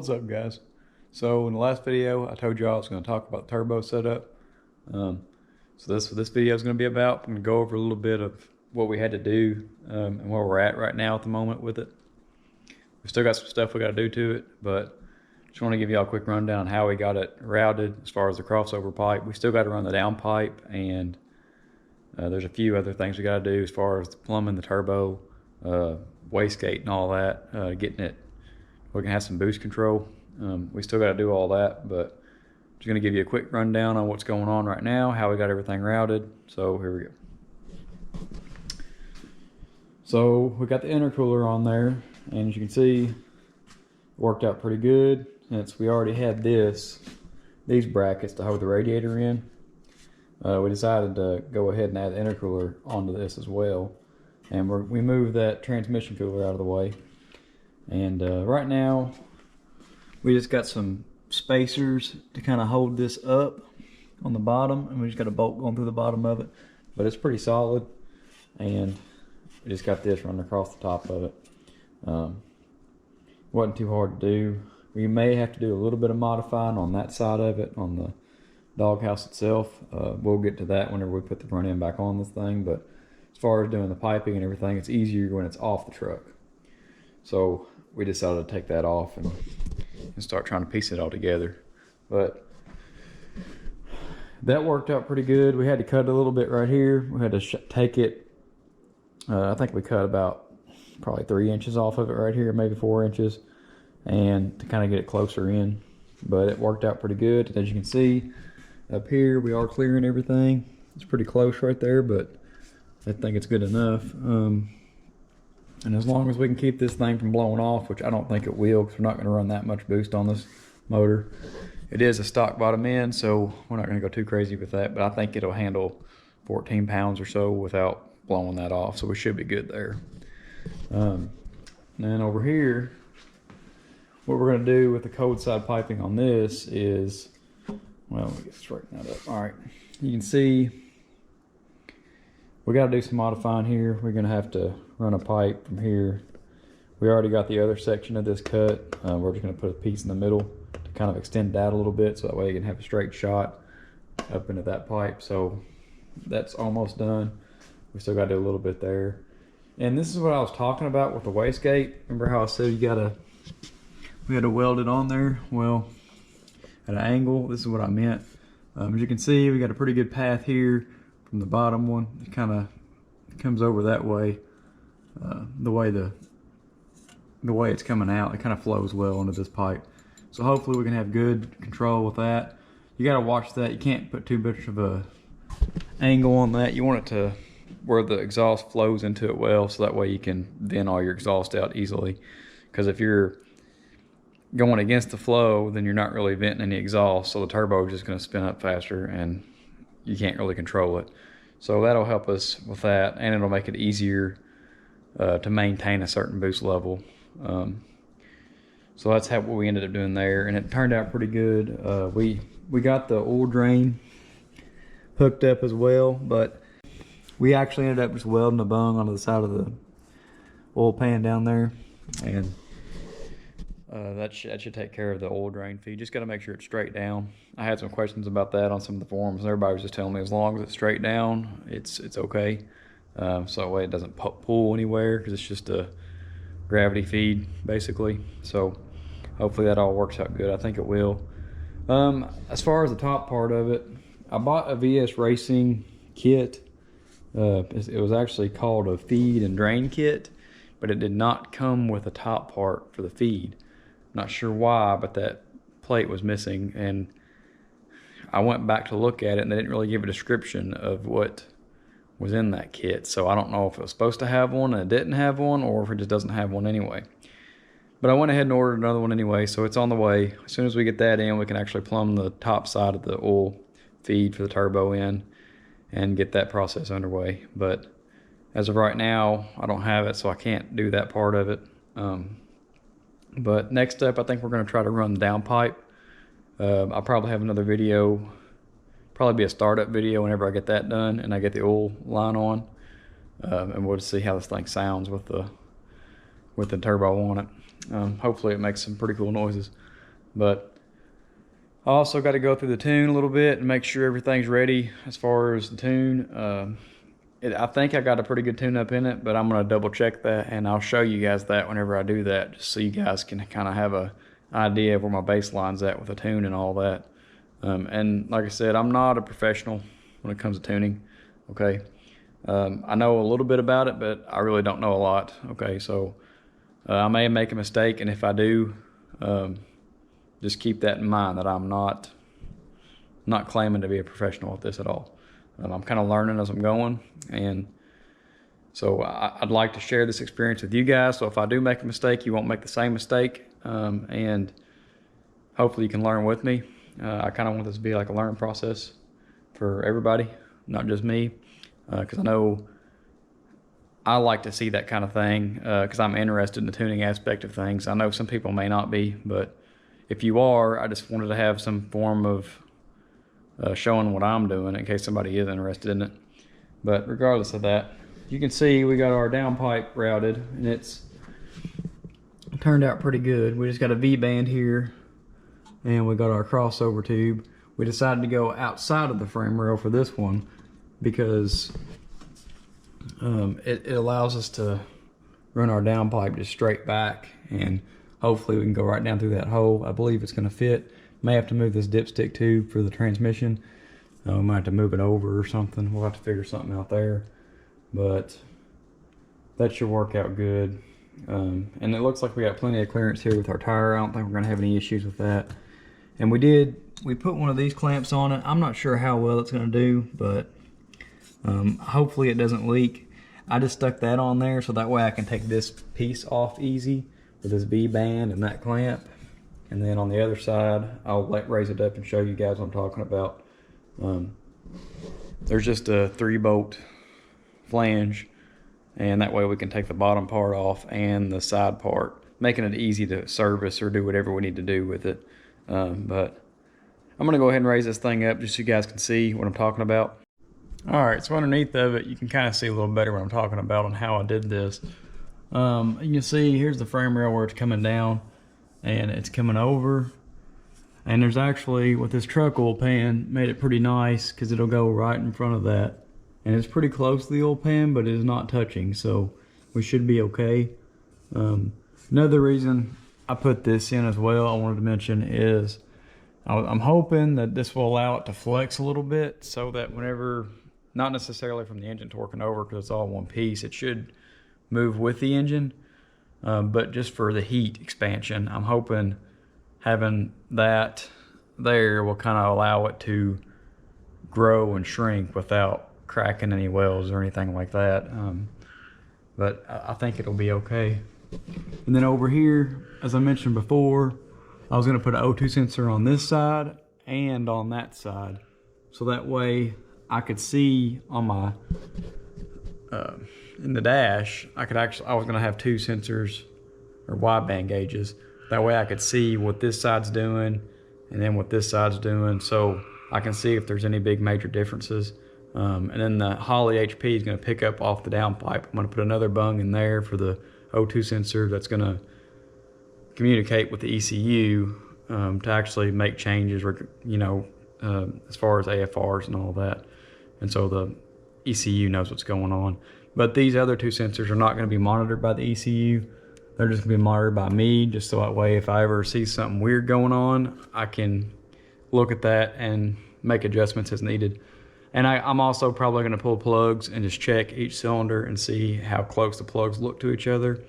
What's up, guys? So in the last video I told you I was going to talk about turbo setup. So this video is going to be about, I'm going to go over a little bit of what we had to do and where we're at right now at the moment with it. We still got some stuff we got to do to it, but just want to give you all a quick rundown on how we got it routed as far as the crossover pipe. We still got to run the downpipe, and there's a few other things we got to do as far as the plumbing, the turbo, wastegate and all that, getting it, we can have some boost control. We still got to do all that, but just going to give you a quick rundown on what's going on right now, how we got everything routed. So here we go. So we got the intercooler on there, and as you can see, it worked out pretty good. Since we already had these brackets to hold the radiator in, we decided to go ahead and add the intercooler onto this as well. And we moved that transmission cooler out of the way. And right now, we just got some spacers to kind of hold this up on the bottom, and we just got a bolt going through the bottom of it. But it's pretty solid, and we just got this running across the top of it. Wasn't too hard to do. We may have to do a little bit of modifying on that side of it, on the doghouse itself. We'll get to that whenever we put the front end back on this thing, but as far as doing the piping and everything, it's easier when it's off the truck. So we decided to take that off and start trying to piece it all together. But that worked out pretty good. We had to cut a little bit right here. We had to take it, I think we cut about probably 3 inches off of it right here, maybe 4 inches, and to kind of get it closer in. But it worked out pretty good. And as you can see up here, we are clearing everything. It's pretty close right there, but I think it's good enough. And as long as we can keep this thing from blowing off, which I don't think it will, because we're not going to run that much boost on this motor. It is a stock bottom end, so we're not going to go too crazy with that, but I think it'll handle 14 pounds or so without blowing that off, so we should be good there. Then over here, what we're going to do with the cold side piping on this is, well, let me straighten that up. All right, you can see we got to do some modifying here. We're going to have to run a pipe from here. We already got the other section of this cut. We're just going to put a piece in the middle to kind of extend that a little bit, so that way you can have a straight shot up into that pipe. So that's almost done. We still got to do a little bit there. And this is what I was talking about with the wastegate. Remember how I said we had to weld it on there? Well, at an angle, this is what I meant. As you can see, we got a pretty good path here from the bottom one. It kind of comes over that way. The way it's coming out, it kind of flows well into this pipe. So hopefully we can have good control with that. You got to watch that. You can't put too much of a angle on that. You want it to where the exhaust flows into it well, so that way you can vent all your exhaust out easily. Because if you're going against the flow, then you're not really venting any exhaust, so the turbo is just going to spin up faster and you can't really control it. So that'll help us with that, and it'll make it easier to maintain a certain boost level. So that's what we ended up doing there, and it turned out pretty good. We got the oil drain hooked up as well, but we actually ended up just welding a bung onto the side of the oil pan down there, and that should take care of the oil drain feed. Just got to make sure it's straight down. I had some questions about that on some of the forums, and everybody was just telling me as long as it's straight down, it's okay. So that way it doesn't pull anywhere, because it's just a gravity feed basically. So hopefully that all works out good. I think it will. As far as the top part of it, I bought a VS Racing kit. It was actually called a feed and drain kit, but it did not come with a top part for the feed. Not sure why, but that plate was missing, and I went back to look at it, and they didn't really give a description of what was in that kit. So I don't know if it was supposed to have one and it didn't have one, or if it just doesn't have one anyway. But I went ahead and ordered another one anyway, so it's on the way. As soon as we get that in, we can actually plumb the top side of the oil feed for the turbo in and get that process underway. But as of right now, I don't have it, so I can't do that part of it. But next up, I think we're going to try to run the downpipe. I'll probably have another video, probably be a startup video whenever I get that done and I get the oil line on. And we'll just see how this thing sounds with the turbo on it. Hopefully it makes some pretty cool noises. But I also got to go through the tune a little bit and make sure everything's ready as far as the tune. I think I got a pretty good tune up in it, but I'm going to double check that, and I'll show you guys that whenever I do that, just so you guys can kind of have a idea of where my baseline's at with the tune and all that. And like I said, I'm not a professional when it comes to tuning. Okay, I know a little bit about it, but I really don't know a lot. Okay, so I may make a mistake, and if I do, just keep that in mind, that I'm not claiming to be a professional at this at all. I'm kind of learning as I'm going, and so I'd like to share this experience with you guys. So if I do make a mistake, you won't make the same mistake, and hopefully you can learn with me. I kind of want this to be like a learning process for everybody, not just me, because I know I like to see that kind of thing, because I'm interested in the tuning aspect of things. I know some people may not be, but if you are, I just wanted to have some form of showing what I'm doing in case somebody is interested in it. But regardless of that, you can see we got our downpipe routed, and it's turned out pretty good. We just got a V-band here, and we got our crossover tube. We decided to go outside of the frame rail for this one because it allows us to run our downpipe just straight back, and hopefully we can go right down through that hole. I believe it's going to fit. May have to move this dipstick tube for the transmission. We might have to move it over or something. We'll have to figure something out there, but that should work out good. And it looks like we got plenty of clearance here with our tire. I don't think we're gonna have any issues with that. And we put one of these clamps on it. I'm not sure how well it's gonna do, but hopefully it doesn't leak. I just stuck that on there so that way I can take this piece off easy with this V-band and that clamp. And then on the other side, I'll raise it up and show you guys what I'm talking about. There's just a 3-bolt flange, and that way we can take the bottom part off and the side part, making it easy to service or do whatever we need to do with it. But I'm gonna go ahead and raise this thing up just so you guys can see what I'm talking about. All right, so underneath of it, you can kind of see a little better what I'm talking about and how I did this. You can see here's the frame rail where it's coming down, and it's coming over, and there's actually, with this truck oil pan, made it pretty nice because it'll go right in front of that, and it's pretty close to the oil pan, but it is not touching, so we should be okay. Another reason I put this in as well, I wanted to mention, is I'm hoping that this will allow it to flex a little bit, so that whenever, not necessarily from the engine torquing over because it's all one piece, it should move with the engine. But just for the heat expansion, I'm hoping having that there will kind of allow it to grow and shrink without cracking any welds or anything like that. But I think it'll be okay. And then over here, as I mentioned before, I was going to put an O2 sensor on this side and on that side, so that way I could see on my in the dash, I was gonna have 2 sensors or wideband gauges. That way I could see what this side's doing and then what this side's doing, so I can see if there's any big major differences. And then the Holley HP is gonna pick up off the downpipe. I'm gonna put another bung in there for the O2 sensor that's gonna communicate with the ECU to actually make changes, you know, as far as AFRs and all that. And so the ECU knows what's going on. But these other 2 sensors are not going to be monitored by the ECU. They're just going to be monitored by me, just so that way if I ever see something weird going on, I can look at that and make adjustments as needed. And I'm also probably going to pull plugs and just check each cylinder and see how close the plugs look to each other.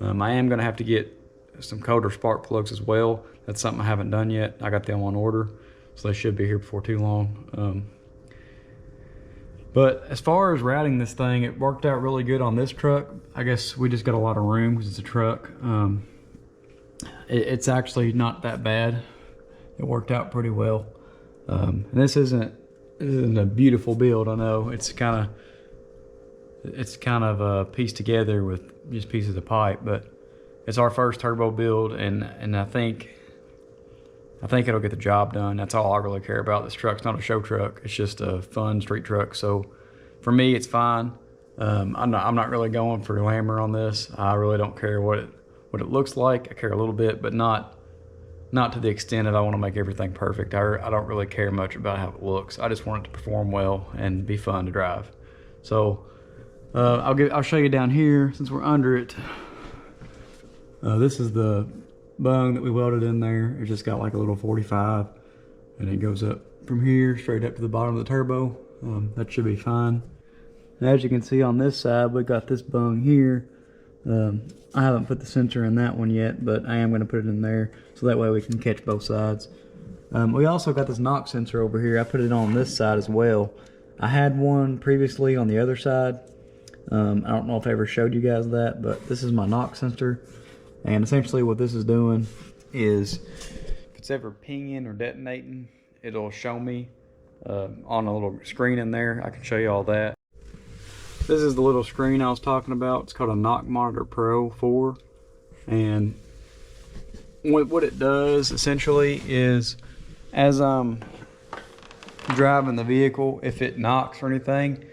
I am going to have to get some coder spark plugs as well. That's something I haven't done yet. I got them on order, so they should be here before too long. But as far as routing this thing, it worked out really good on this truck. I guess we just got a lot of room because it's a truck. It's actually not that bad. It worked out pretty well. And this isn't a beautiful build, I know. It's kind of pieced together with just pieces of pipe, but it's our first turbo build, and I think it'll get the job done. That's all I really care about. This truck's not a show truck. It's just a fun street truck. So for me, it's fine. I'm not really going for glamour on this. I really don't care what it looks like. I care a little bit, but not not to the extent of I want to make everything perfect. I don't really care much about how it looks. I just want it to perform well and be fun to drive. So I'll show you down here since we're under it. This is the bung that we welded in there. It's just got like a little 45, and it goes up from here straight up to the bottom of the turbo. That should be fine. And as you can see on this side, we got this bung here. I haven't put the sensor in that one yet, but I am going to put it in there so that way we can catch both sides. We also got this knock sensor over here. I put it on this side as well. I had one previously on the other side. I don't know if I ever showed you guys that, but this is my knock sensor. And essentially what this is doing is if it's ever pinging or detonating, it'll show me on a little screen in there. I can show you all that. This is the little screen I was talking about. It's called a Knock Monitor Pro 4. And what it does essentially is, as I'm driving the vehicle, if it knocks or anything,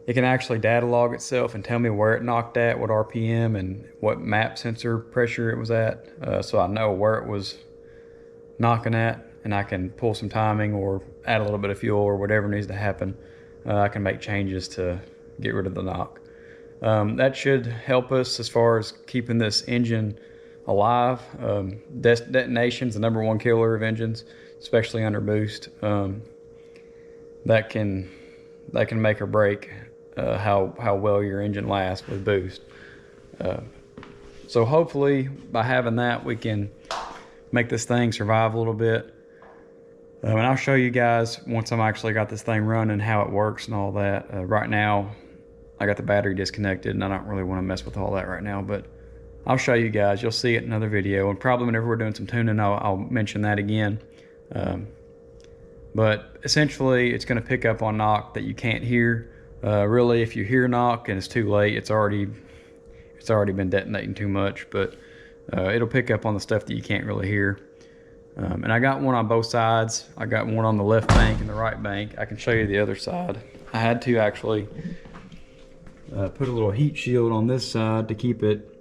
it can actually data log itself and tell me where it knocked at, what RPM and what map sensor pressure it was at. So I know where it was knocking at, and I can pull some timing or add a little bit of fuel or whatever needs to happen. I can make changes to get rid of the knock. That should help us as far as keeping this engine alive. Detonation's the #1 killer of engines, especially under boost. That can make or break how well your engine lasts with boost. So hopefully by having that, we can make this thing survive a little bit. And I'll show you guys once I'm actually got this thing running how it works and all that. Right now I got the battery disconnected and I don't really want to mess with all that right now, but I'll show you guys. You'll see it in another video, and probably whenever we're doing some tuning I'll mention that again. But essentially it's going to pick up on knock that you can't hear. Really, if you hear knock and it's too late, it's already been detonating too much, but it'll pick up on the stuff that you can't really hear. And I got one on both sides. I got one on the left bank and the right bank. I can show you the other side. I had to actually put a little heat shield on this side to keep it,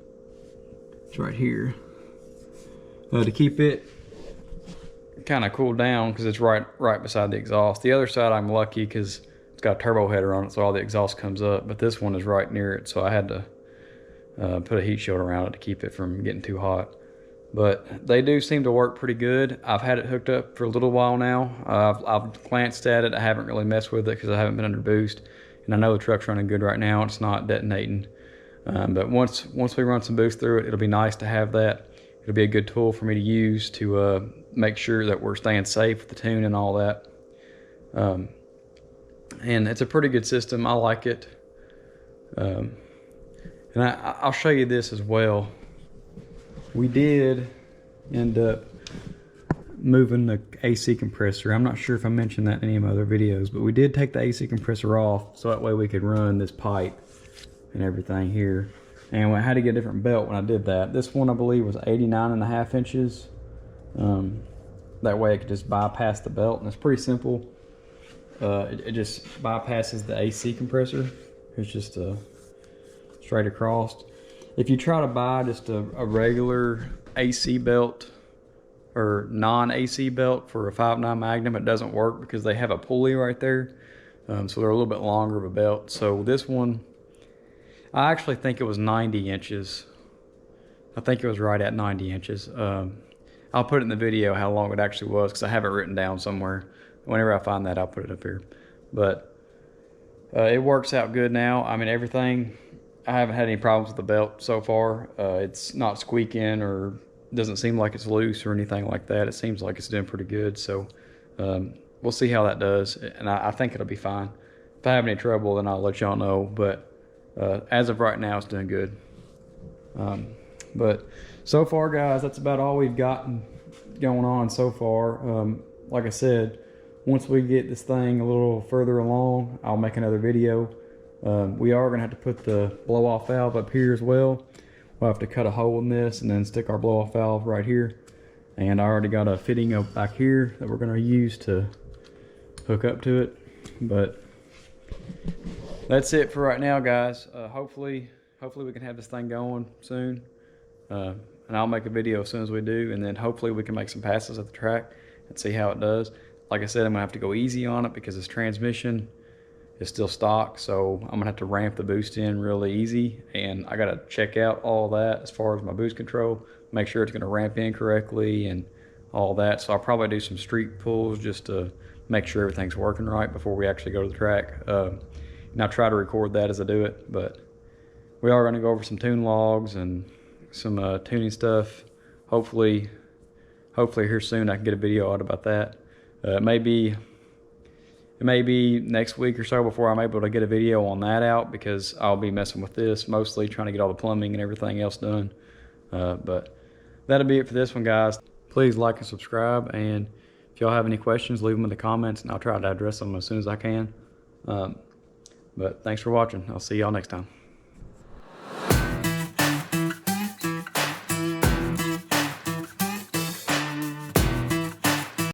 it's right here, to keep it kind of cooled down because it's right beside the exhaust. The other side I'm lucky because it's got a turbo header on it, so all the exhaust comes up, but this one is right near it, so I had to put a heat shield around it to keep it from getting too hot. But they do seem to work pretty good. I've had it hooked up for a little while now. I've glanced at it. I haven't really messed with it because I haven't been under boost, and I know the truck's running good right now. It's not detonating, but once we run some boost through it, it'll be nice to have that. It'll be a good tool for me to use to make sure that we're staying safe with the tune and all that. And it's a pretty good system. I like it. And I'll show you this as well. We did end up moving the AC compressor. I'm not sure if I mentioned that in any of my other videos, but we did take the AC compressor off so that way we could run this pipe and everything here. And I had to get a different belt when I did that. This one I believe was 89.5 inches. That way it could just bypass the belt, and it's pretty simple. It just bypasses the AC compressor. It's just straight across. If you try to buy just a regular AC belt or non-AC belt for a 5.9 Magnum, it doesn't work because they have a pulley right there. So they're a little bit longer of a belt. So this one, I actually think it was 90 inches. I think it was right at 90 inches. I'll put it in the video how long it actually was because I have it written down somewhere. Whenever I find that, I'll put it up here. But it works out good now. I mean, everything, I haven't had any problems with the belt so far. It's not squeaking or doesn't seem like it's loose or anything like that. It seems like it's doing pretty good. So we'll see how that does. And I think it'll be fine. If I have any trouble, then I'll let y'all know. But as of right now, it's doing good. But so far, guys, that's about all we've gotten going on so far. Like I said, once we get this thing a little further along, I'll make another video. We are going to have to put the blow-off valve up here as well. We'll have to cut a hole in this and then stick our blow-off valve right here. And I already got a fitting up back here that we're going to use to hook up to it. But that's it for right now, guys. Hopefully we can have this thing going soon. and I'll make a video as soon as we do, and then hopefully we can make some passes at the track and see how it does. Like I said, I'm gonna have to go easy on it because this transmission is still stock, so I'm gonna have to ramp the boost in really easy, and I gotta check out all that as far as my boost control, make sure it's gonna ramp in correctly and all that. So I'll probably do some street pulls just to make sure everything's working right before we actually go to the track. And I'll try to record that as I do it, but we are gonna go over some tune logs and some tuning stuff. Hopefully here soon I can get a video out about that. It may be next week or so before I'm able to get a video on that out, because I'll be messing with this mostly, trying to get all the plumbing and everything else done. But that'll be it for this one, guys. Please like and subscribe, and if y'all have any questions, leave them in the comments and I'll try to address them as soon as I can. But thanks for watching. I'll see y'all next time.